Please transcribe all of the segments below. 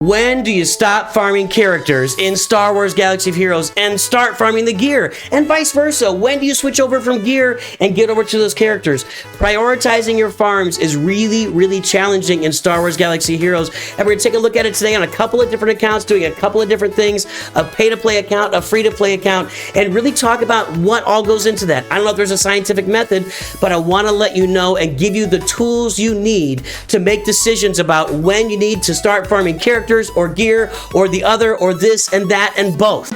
When do you stop farming characters in Star Wars Galaxy of Heroes and start farming the gear? And vice versa, when do you switch over from gear and get over to those characters? Prioritizing your farms is really challenging in Star Wars Galaxy of Heroes. And we're going to take a look at it today on a couple of different accounts, doing a couple of different things, a pay-to-play account, a free-to-play account, and really talk about what all goes into that. I don't know if there's a scientific method, but I want to let you know and give you the tools you need to make decisions about when you need to start farming characters or gear or the other or this and that and both.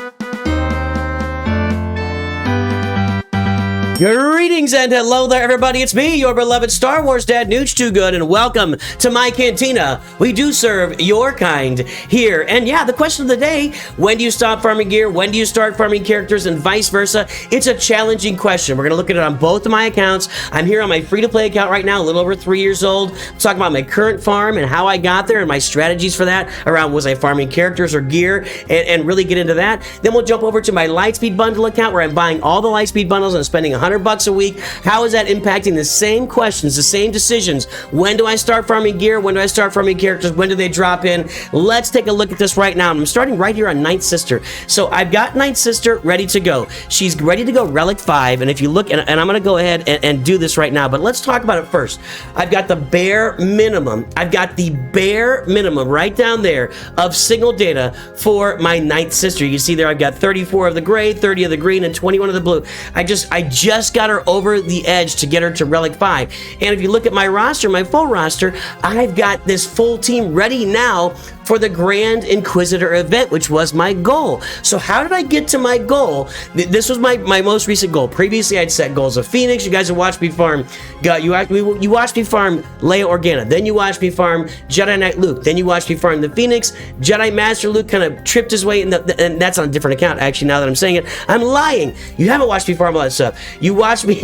Greetings and hello there, everybody. It's me, your beloved Star Wars dad, Nooch Too Good, and welcome to my cantina. We do serve your kind here. And yeah, the question of the day, when do you stop farming gear? When do you start farming characters and vice versa? It's a challenging question. We're going to look at it on both of my accounts. I'm here on my free-to-play account right now, a little over 3 years old. I'm talking about my current farm and how I got there and my strategies for that around was I farming characters or gear and really get into that. Then we'll jump over to my Lightspeed bundle account where I'm buying all the Lightspeed bundles and spending $100 a week. How is that impacting the same questions, the same decisions? When do I start farming gear? When do I start farming characters? When do they drop in? Let's take a look at this right now. I'm starting right here on Ninth Sister. So I've got Ninth Sister ready to go. She's ready to go Relic 5. And if you look, and I'm going to go ahead and do this right now, but let's talk about it first. I've got the bare minimum. I've got the bare minimum right down there of signal data for my Ninth Sister. You can see there I've got 34 of the gray, 30 of the green, and 21 of the blue. I just got her over the edge to get her to Relic 5. And if you look at my roster, my full roster, I've got this full team ready now for the Grand Inquisitor event, which was my goal. So how did I get to my goal? This was my most recent goal. Previously, I'd set goals of Phoenix. You guys have watched me farm. You watched me farm Leia Organa. Then you watched me farm Jedi Knight Luke. Then you watched me farm the Phoenix. Jedi Master Luke kind of tripped his way, and that's on a different account, actually, now that I'm saying it. I'm lying. You haven't watched me farm all that stuff. You watched me...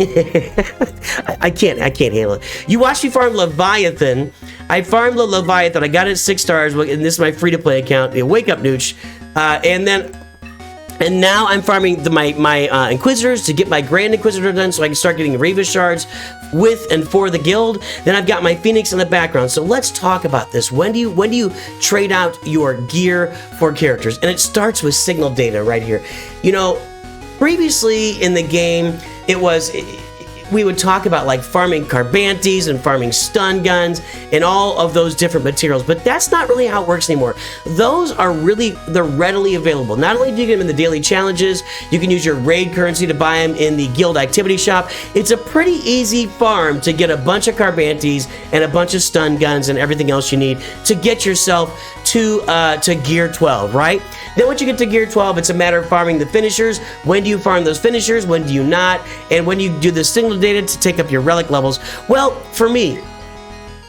I can't handle it. You watched me farm Leviathan. I farmed the Leviathan. I got it at 6 stars, and this is my free-to-play account. Wake up, Nooch. And now I'm farming my Inquisitors to get my Grand Inquisitor done so I can start getting Reva shards with and for the guild. Then I've got my Phoenix in the background. So let's talk about this. When do you trade out your gear for characters? And it starts with signal data right here. You know, previously in the game, we would talk about like farming Carbantes and farming stun guns and all of those different materials, but that's not really how it works anymore. Those are they're readily available. Not only do you get them in the daily challenges, you can use your raid currency to buy them in the guild activity shop. It's a pretty easy farm to get a bunch of Carbantes and a bunch of stun guns and everything else you need to get yourself to gear 12, right? Then once you get to gear 12, it's a matter of farming the finishers. When do you farm those finishers? When do you not? And when you do the signal data to take up your relic levels? Well, for me,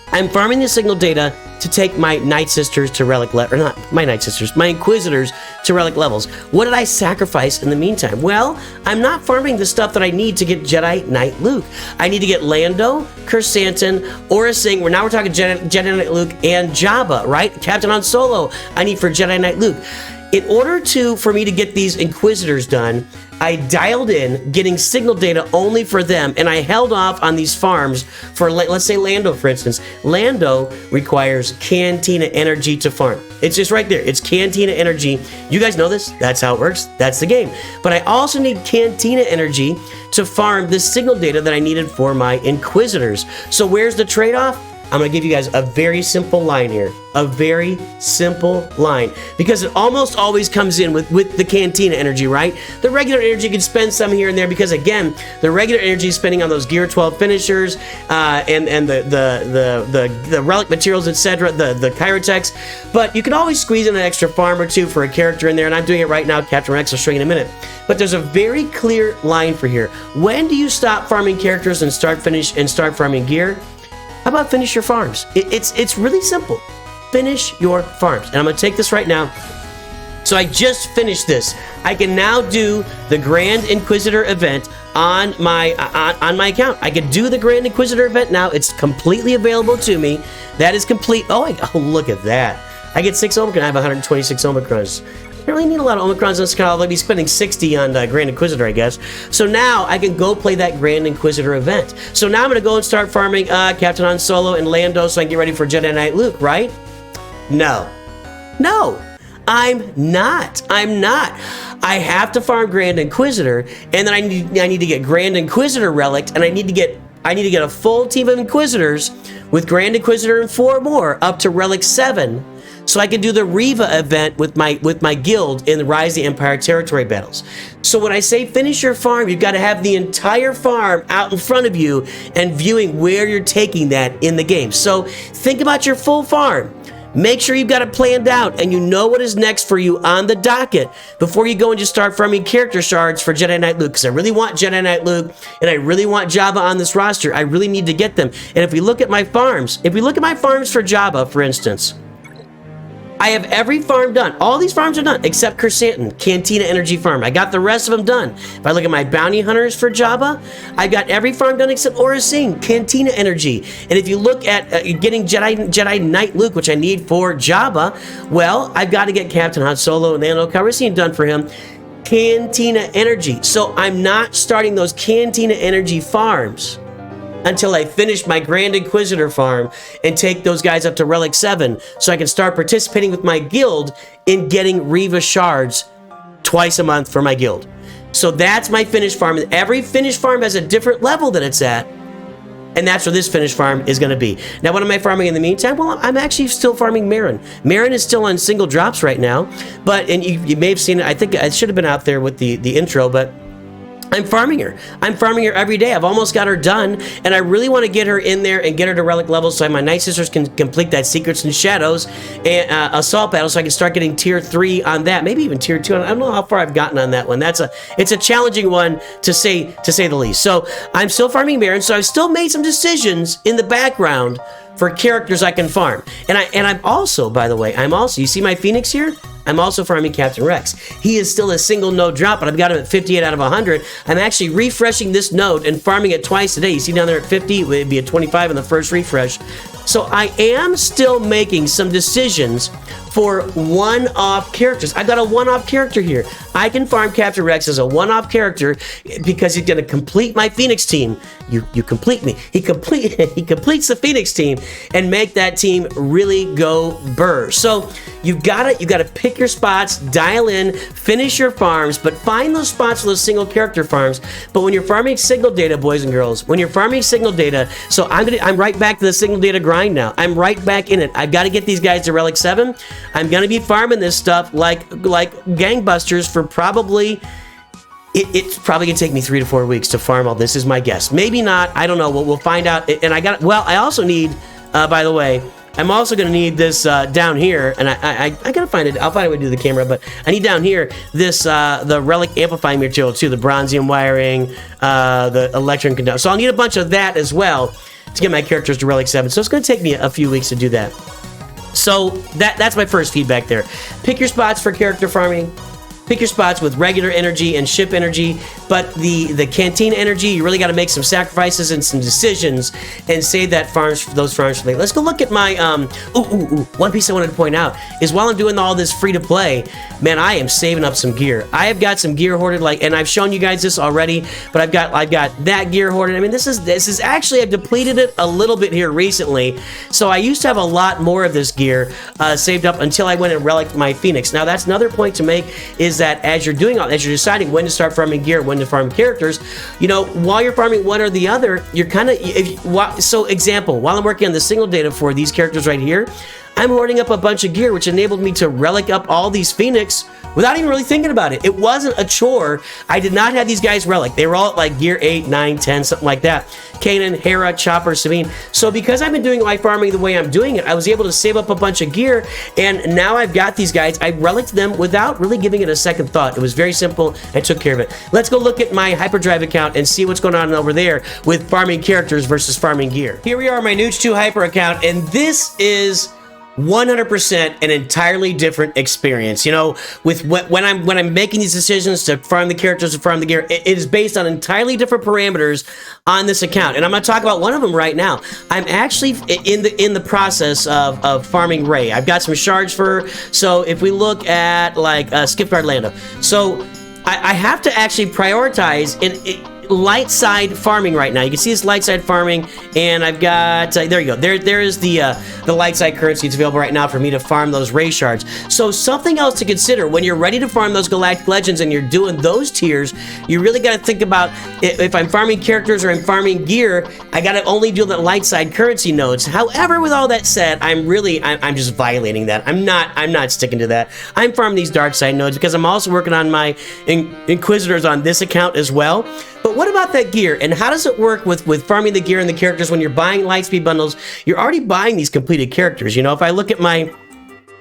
I'm farming the signal data to take my Night Sisters to relic or not my Night Sisters, my Inquisitors to relic levels. What did I sacrifice in the meantime? Well, I'm not farming the stuff that I need to get Jedi Knight Luke. I need to get Lando, Kersantin, Aura Singh. Now we're talking Jedi Knight Luke and Jabba, right? Captain Han Solo, I need for Jedi Knight Luke. In order for me to get these Inquisitors done, I dialed in getting signal data only for them, and I held off on these farms for, let's say Lando, for instance. Lando requires Cantina energy to farm. It's just right there. It's Cantina energy. You guys know this. That's how it works. That's the game. But I also need Cantina energy to farm the signal data that I needed for my Inquisitors. So where's the trade-off? I'm going to give you guys a very simple line here. A very simple line. Because it almost always comes in with the Cantina energy, right? The regular energy can spend some here and there because, again, the regular energy is spending on those Gear 12 finishers and the relic materials, etc., the Chirotechs. But you can always squeeze in an extra farm or two for a character in there, and I'm doing it right now. Captain Rex will show you in a minute. But there's a very clear line for here. When do you stop farming characters and start farming gear? How about finish your farms? It's really simple. Finish your farms. And I'm going to take this right now. So I just finished this. I can now do the Grand Inquisitor event on my account. I can do the Grand Inquisitor event now. It's completely available to me. That is complete. Oh, look at that. I get 6 Omicron. I have 126 Omicrons. I don't really need a lot of Omicrons on this account. I'll be spending 60 on Grand Inquisitor, I guess. So now I can go play that Grand Inquisitor event. So now I'm going to go and start farming Captain Han Solo and Lando so I can get ready for Jedi Knight Luke, right? No. No, I'm not. I have to farm Grand Inquisitor, and then I need to get Grand Inquisitor relic, and I need to get a full team of Inquisitors with Grand Inquisitor and 4 more up to relic 7, so I can do the Riva event with my guild in the Rise of the Empire territory battles. So when I say finish your farm, you've got to have the entire farm out in front of you and viewing where you're taking that in the game. So think about your full farm. Make sure you've got it planned out and you know what is next for you on the docket before you go and just start farming character shards for Jedi Knight Luke, because I really want Jedi Knight Luke and I really want Jabba on this roster. I really need to get them. And if we look at my farms, for Jabba, for instance, I have every farm done. All these farms are done except Kersantin, Cantina Energy Farm. I got the rest of them done. If I look at my bounty hunters for Jabba, I got every farm done except Aura Singh, Cantina Energy. And if you look at getting Jedi Knight Luke, which I need for Jabba, well, I've got to get Captain Han Solo and Lando Calrissian done for him. Cantina Energy. So I'm not starting those Cantina Energy farms until I finish my Grand Inquisitor farm and take those guys up to Relic 7 so I can start participating with my guild in getting Riva shards twice a month for my guild. So that's my finished farm. Every finished farm has a different level that it's at, and that's where this finished farm is going to be. Now, what am I farming in the meantime? Well, I'm actually still farming Marin. Marin is still on single drops right now, and you may have seen it. I think it should have been out there with the intro, but I'm farming her. I'm farming her every day. I've almost got her done, and I really want to get her in there and get her to relic level so my Night Sisters can complete that Secrets and Shadows and assault battle, so I can start getting tier 3 on that, maybe even tier 2. I don't know how far I've gotten on that one. It's a challenging one to say the least. So I'm still farming Marin, so I've still made some decisions in the background for characters I can farm. And I'm also, by the way, you see my Phoenix here? I'm also farming Captain Rex. He is still a single node drop, but I've got him at 58 out of 100. I'm actually refreshing this node and farming it twice a day. You see down there at 50, it would be a 25 in the first refresh. So I am still making some decisions for one-off characters. I've got a one-off character here. I can farm Captain Rex as a one-off character because he's going to complete my Phoenix team. You complete me. He completes the Phoenix team and make that team really go burr. So you gotta pick your spots, dial in, finish your farms, but find those spots for those single character farms. But when you're farming signal data, boys and girls, so I'm right back to the signal data grind now. I'm right back in it. I've got to get these guys to Relic 7. I'm gonna be farming this stuff like gangbusters for probably. It's probably gonna take me 3 to 4 weeks to farm all this, is my guess. Maybe not. I don't know. We'll find out. And I also need, by the way, I'm also gonna need this down here, and I gotta find it. I'll find a way to do the camera, but I need down here this the relic amplifying material too, the bronzium wiring, the electron conductor. So I'll need a bunch of that as well to get my characters to Relic 7. So it's gonna take me a few weeks to do that. So that's my first feedback there. Pick your spots for character farming. Pick your spots with regular energy and ship energy, but the canteen energy, you really got to make some sacrifices and some decisions and save those farms for later. Let's go look at my one piece I wanted to point out is while I'm doing all this free to play, man, I am saving up some gear. I have got some gear hoarded, and I've shown you guys this already, but I've got that gear hoarded. I mean, this is actually, I've depleted it a little bit here recently, so I used to have a lot more of this gear saved up until I went and reliced my Phoenix. Now that's another point to make, is that as you're deciding when to start farming gear, when to farm characters, while you're farming one or the other, you're kind of, so example, while I'm working on the single data for these characters right here, I'm hoarding up a bunch of gear, which enabled me to relic up all these Phoenix without even really thinking about it. It wasn't a chore. I did not have these guys relic. They were all at like gear 8, 9, 10, something like that. Kanan, Hera, Chopper, Sabine. So because I've been doing my farming the way I'm doing it, I was able to save up a bunch of gear, and now I've got these guys. I reliced them without really giving it a second thought. It was very simple. I took care of it. Let's go look at my Hyperdrive account and see what's going on over there with farming characters versus farming gear. Here we are, my Nooch 2 Hyper account, and this is 100% an entirely different experience. With when I'm making these decisions to farm the characters, to farm the gear, it is based on entirely different parameters on this account, and I'm going to talk about one of them right now. I'm actually in the process of farming Rey. I've got some shards for her. So if we look at like Skipguard Lando, so I have to actually prioritize, and light side farming right now. You can see this light side farming, and I've got there you go. There is the light side currency. It's available right now for me to farm those ray shards. So something else to consider when you're ready to farm those Galactic Legends and you're doing those tiers, you really got to think about if I'm farming characters or I'm farming gear, I got to only do the light side currency nodes. However, with all that said, I'm just violating that. I'm not sticking to that. I'm farming these dark side nodes because I'm also working on my Inquisitors on this account as well. But what about that gear, and how does it work with farming the gear and the characters? When you're buying Lightspeed bundles, you're already buying these completed characters. You know, if I look at my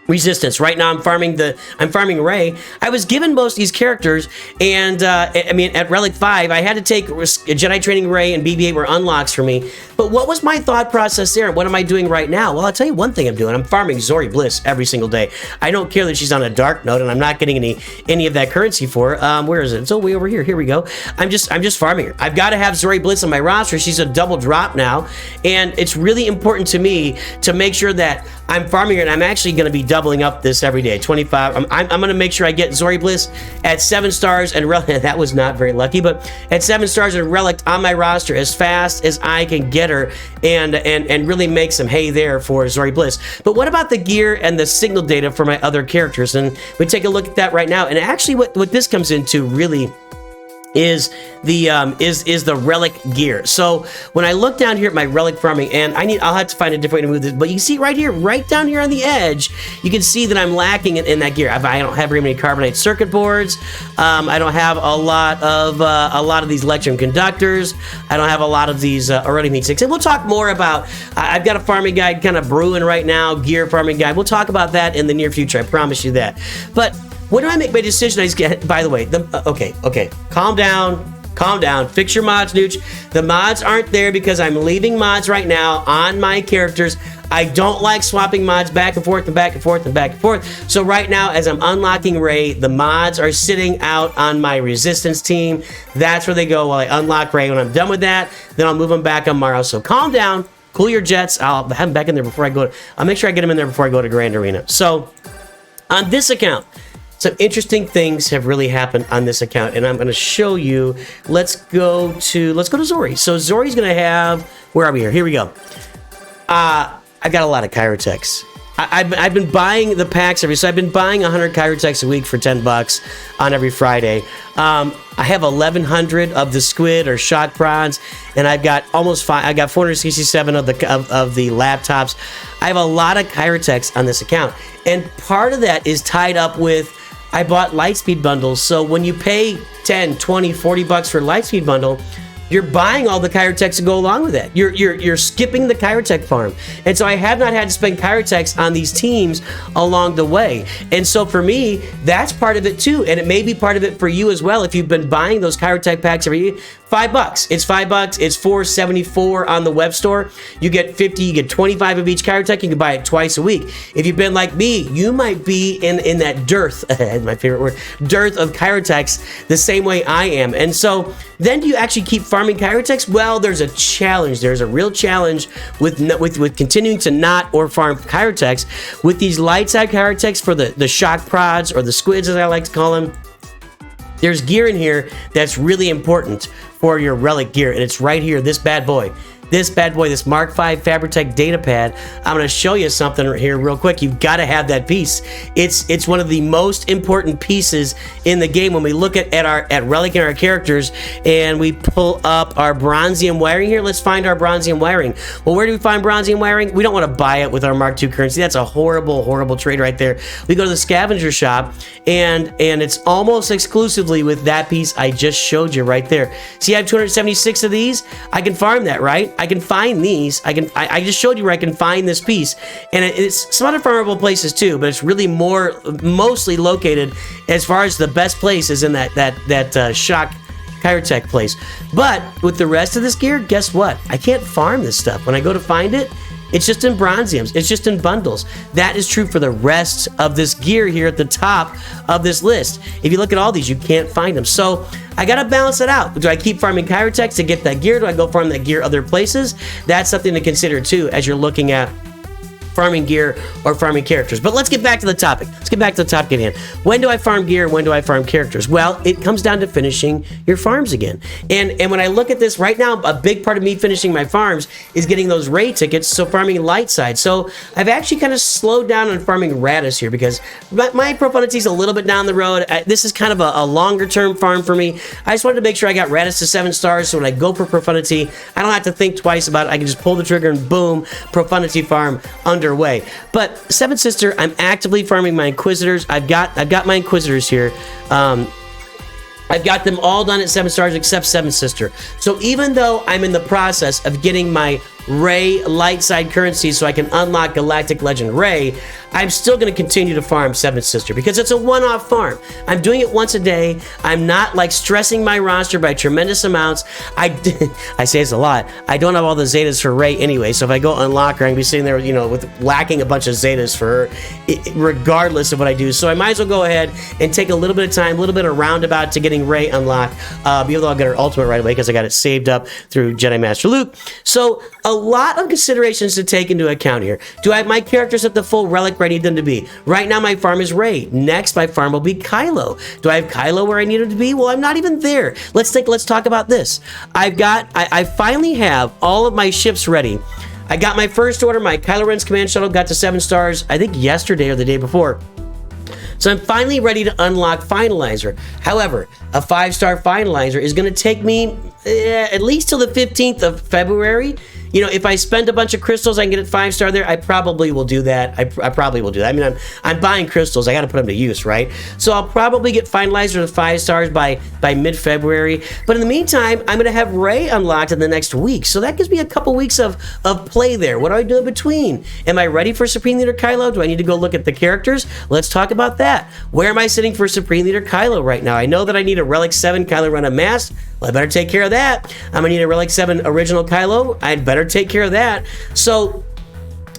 Resistance right now, I'm farming Rey. I was given most of these characters, and I mean, at Relic 5, I had to take Jedi Training Rey and BB-8 were unlocks for me. But what was my thought process there? What am I doing right now? Well, I'll tell you one thing I'm doing. I'm farming Zori Bliss every single day. I don't care that she's on a dark node, and I'm not getting any of that currency for her. Where is it? It's way over here. Here we go. I'm just farming her. I've got to have Zori Bliss on my roster. She's a double drop now, and it's really important to me to make sure that I'm farming her, and I'm actually going to be doubling up this every day. 25. I'm going to make sure I get Zori Bliss at 7 stars and Relic. That was not very lucky, but at 7 stars and Relic on my roster as fast as I can get her, and really make some hay there for Zori Bliss. But what about the gear and the signal data for my other characters? And we take a look at that right now. And actually, what this comes into really is the relic gear. So when I look down here at my relic farming, and I'll have to find a different way to move this, but you can see right here, right down here on the edge, you can see that I'm lacking in that gear. I don't have very many carbonite circuit boards. I don't have a lot of these electrum conductors. I don't have a lot of these Aurodium sticks. And we'll talk more about. I've got a farming guide kind of brewing right now, gear farming guide. We'll talk about that in the near future. I promise you that. But when do I make my decision? By the way, okay, calm down, fix your mods, Nooch. The mods aren't there because I'm leaving mods right now on my characters. I don't like swapping mods back and forth and back and forth and back and forth. So right now, as I'm unlocking Rey, the mods are sitting out on my Resistance team. That's where they go while I unlock Rey. When I'm done with that, then I'll move them back on Maro. So calm down, cool your jets. I'll have them back in there before I go. I'll make sure I get them in there before I go to Grand Arena. So on this account, some interesting things have really happened on this account, and I'm going to show you. Let's go to Zori. So Zori's going to have, where are we here? Here we go. I got a lot of Chirotechs. I've been buying the packs so I've been buying 100 Chirotechs a week for $10 on every Friday. I have 1,100 of the squid or shock prawns, and I've got I got 467 of the laptops. I have a lot of Chirotechs on this account, and part of that is tied up with I bought Lightspeed bundles. So when you pay 10, 20, 40 bucks for a Lightspeed bundle, you're buying all the Chirotechs to go along with it. You're skipping the Chirotech farm. And so I have not had to spend Chirotechs on these teams along the way. And so for me, that's part of it too. And it may be part of it for you as well if you've been buying those Chirotech packs every year. $5. It's $5. It's $4.74 on the web store. You get 50, you get 25 of each Chirotech. You can buy it twice a week. If you've been like me, you might be in that dearth, my favorite word, dearth of Chirotechs the same way I am. And so then do you actually keep farming Chirotechs? Well, there's a challenge. There's a real challenge with continuing to not or farm Chirotechs. With these light side Chirotechs for the shock prods, or the squids as I like to call them, there's gear in here that's really important for your relic gear, and it's right here, this bad boy. This Mark V Fabritech data pad. I'm going to show you something here real quick. You've got to have that piece. It's one of the most important pieces in the game. When we look at relic and our characters, and we pull up our bronzium wiring here, let's find our bronzium wiring. Well, where do we find bronzium wiring? We don't want to buy it with our Mark II currency. That's a horrible trade right there. We go to the scavenger shop, and it's almost exclusively with that piece I just showed you right there. See, I have 276 of these. I can farm that, right? I can find these. I just showed you where I can find this piece, and it's some other farmable places too, but it's really mostly located as far as the best place is in that shock Chirotech place. But with the rest of this gear, guess what? I can't farm this stuff. When I go to find it, it's just in bronziums. It's just in bundles. That is true for the rest of this gear here at the top of this list. If you look at all these, you can't find them. So I got to balance it out. Do I keep farming Chirotechs to get that gear? Do I go farm that gear other places? That's something to consider too as you're looking at farming gear or farming characters. But let's get back to the topic. Let's get back to the topic at hand. When do I farm gear? When do I farm characters? Well, it comes down to finishing your farms again. And when I look at this right now, a big part of me finishing my farms is getting those raid tickets, so farming light side. So I've actually kind of slowed down on farming Radis here because my profundity is a little bit down the road. This is kind of a longer term farm for me. I just wanted to make sure I got Radis to 7 stars, so when I go for profundity, I don't have to think twice about it. I can just pull the trigger and boom, profundity farm underway. But Seven Sister, I'm actively farming my Inquisitors. I've got my Inquisitors here. I've got them all done at 7 stars except Seven Sister. So even though I'm in the process of getting my Ray light side currency so I can unlock Galactic Legend Ray, I'm still going to continue to farm Seven Sister because it's a one-off farm. I'm doing it once a day. I'm not like stressing my roster by tremendous amounts. I say this a lot. I don't have all the Zetas for Ray anyway, so if I go unlock her, I'm going to be sitting there, you know, with lacking a bunch of Zetas for her, regardless of what I do. So I might as well go ahead and take a little bit of time, a little bit of roundabout to getting Ray unlocked, even though I'll get her ultimate right away because I got it saved up through Jedi Master Luke. So a lot of considerations to take into account here. Do I have my characters at the full relic where I need them to be? Right now my farm is Rey. Next my farm will be Kylo. Do I have Kylo where I need him to be? Well, I'm not even there. Let's talk about this. I finally have all of my ships ready. I got my first order, my Kylo Ren's command shuttle got to 7 stars, I think yesterday or the day before. So I'm finally ready to unlock Finalizer. However, a 5-star Finalizer is going to take me at least till the 15th of February. You know, if I spend a bunch of crystals, I can get it 5-star there. I probably will do that. I probably will do that. I mean, I'm buying crystals. I got to put them to use, right? So I'll probably get Finalizer to 5 stars by mid-February. But in the meantime, I'm going to have Rey unlocked in the next week. So that gives me a couple weeks of play there. What do I do in between? Am I ready for Supreme Leader Kylo? Do I need to go look at the characters? Let's talk about that. Where am I sitting for Supreme Leader Kylo right now? I know that I need a Relic 7 Kylo Ren Unmasked. Well, I better take care of that. I'm going to need a Relic 7 Original Kylo. I'd better take care of that. So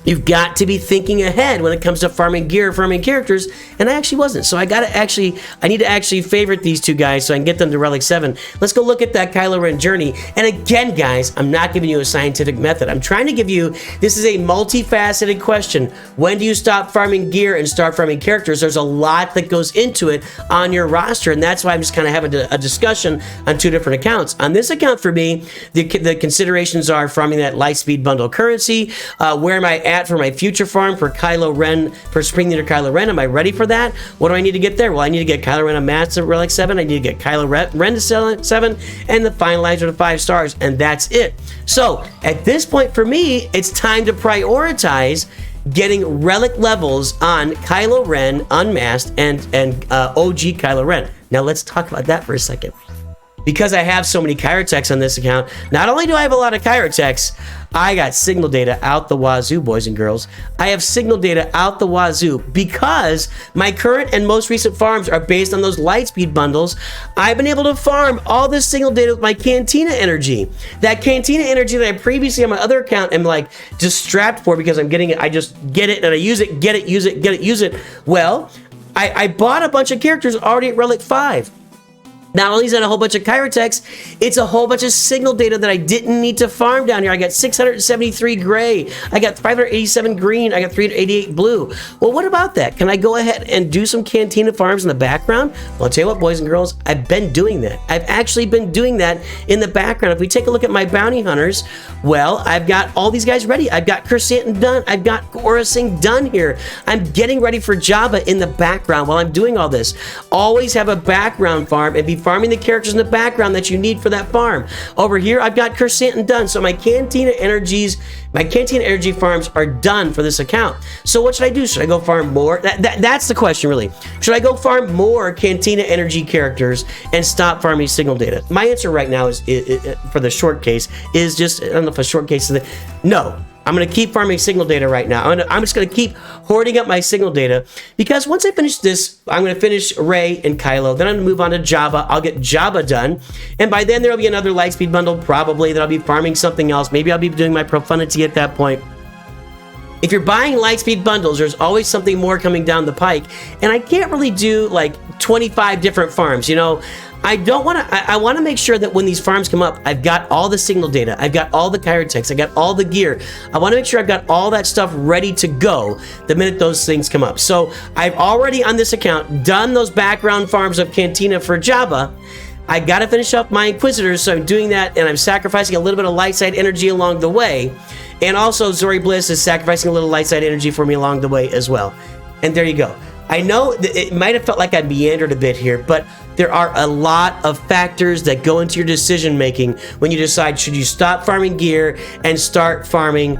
you've got to be thinking ahead when it comes to farming gear, farming characters, and I actually wasn't. So I need to actually favorite these two guys so I can get them to Relic 7. Let's go look at that Kylo Ren journey. And again, guys, I'm not giving you a scientific method. I'm trying to give you, this is a multifaceted question. When do you stop farming gear and start farming characters? There's a lot that goes into it on your roster, and that's why I'm just kind of having a discussion on 2 different accounts. On this account for me, the considerations are farming that Lightspeed bundle currency, where am I at for my future farm for Kylo Ren, for Supreme Leader Kylo Ren? Am I ready for that? What do I need to get there? Well, I need to get Kylo Ren Unmasked to Relic 7. I need to get Kylo Ren to 7 and the Finalizer to 5 stars, and that's it. So at this point for me, it's time to prioritize getting relic levels on Kylo Ren Unmasked and OG Kylo Ren. Now let's talk about that for a second. Because I have so many Chirotechs on this account, not only do I have a lot of Chirotechs, I got signal data out the wazoo, boys and girls. I have signal data out the wazoo because my current and most recent farms are based on those Lightspeed bundles. I've been able to farm all this signal data with my Cantina energy. That Cantina energy that I previously on my other account am like just strapped for because I'm getting it. I just get it and I use it, get it, use it, get it, use it. Well, I bought a bunch of characters already at Relic 5. Not only is that a whole bunch of Chirotechs, it's a whole bunch of signal data that I didn't need to farm down here. I got 673 gray, I got 587 green, I got 388 blue. Well, what about that? Can I go ahead and do some Cantina farms in the background? Well, I'll tell you what, boys and girls, I've been doing that. I've actually been doing that in the background. If we take a look at my bounty hunters, well, I've got all these guys ready. I've got Kersantin done. I've got Orasing done here. I'm getting ready for Jabba in the background while I'm doing all this. Always have a background farm and be farming the characters in the background that you need for that farm. Over here, I've got Kersantin done. So my Cantina energy farms are done for this account. So what should I do? Should I go farm more? That's the question, really. Should I go farm more Cantina energy characters and stop farming signal data? My answer right now is for the short case, is just, I don't know if a short case is no. I'm going to keep farming signal data right now. I'm just going to keep hoarding up my signal data because once I finish this, I'm going to finish Rey and Kylo. Then I'm going to move on to Jabba. I'll get Jabba done. And by then, there'll be another Lightspeed bundle probably that I'll be farming something else. Maybe I'll be doing my Profundity at that point. If you're buying Lightspeed bundles, there's always something more coming down the pike, and I can't really do like 25 different farms, you know. I don't want to, I want to make sure that when these farms come up, I've got all the signal data, I've got all the chirotex, I got all the gear. I want to make sure I've got all that stuff ready to go the minute those things come up. So I've already on this account done those background farms of Cantina for Jabba. I got to finish up my Inquisitors, so I'm doing that, and I'm sacrificing a little bit of light side energy along the way. And also Zori Bliss is sacrificing a little light side energy for me along the way as well. And there you go. I know it might have felt like I meandered a bit here, but there are a lot of factors that go into your decision making when you decide should you stop farming gear and start farming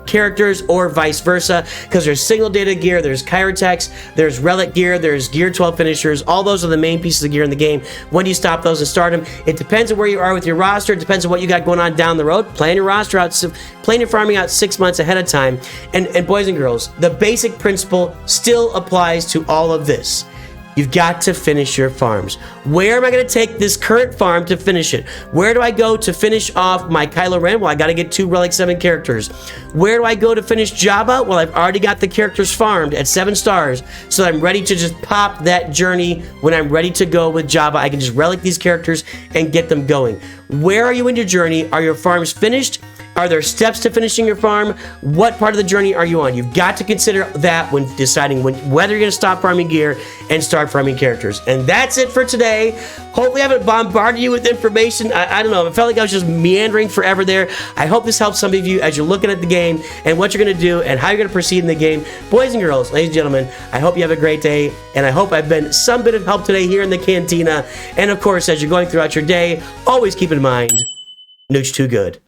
characters, or vice versa, because there's single data gear, there's chirotex, there's relic gear, there's gear 12 finishers. All those are the main pieces of gear in the game. When do you stop those and start them? It depends on where you are with your roster. It depends on what you got going on down the road. Plan your roster out, plan your farming out 6 months ahead of time. And boys and girls, the basic principle still applies to all of this. You've got to finish your farms. Where am I going to take this current farm to finish it? Where do I go to finish off my Kylo Ren? Well, I got to get 2 Relic 7 characters. Where do I go to finish Jabba? Well, I've already got the characters farmed at 7 stars, so I'm ready to just pop that journey. When I'm ready to go with Jabba, I can just relic these characters and get them going. Where are you in your journey? Are your farms finished? Are there steps to finishing your farm? What part of the journey are you on? You've got to consider that when deciding whether you're going to stop farming gear and start farming characters. And that's it for today. Hopefully I haven't bombarded you with information. I don't know. I felt like I was just meandering forever there. I hope this helps some of you as you're looking at the game and what you're going to do and how you're going to proceed in the game. Boys and girls, ladies and gentlemen, I hope you have a great day, and I hope I've been some bit of help today here in the Cantina. And of course, as you're going throughout your day, always keep in mind, Nooch too good.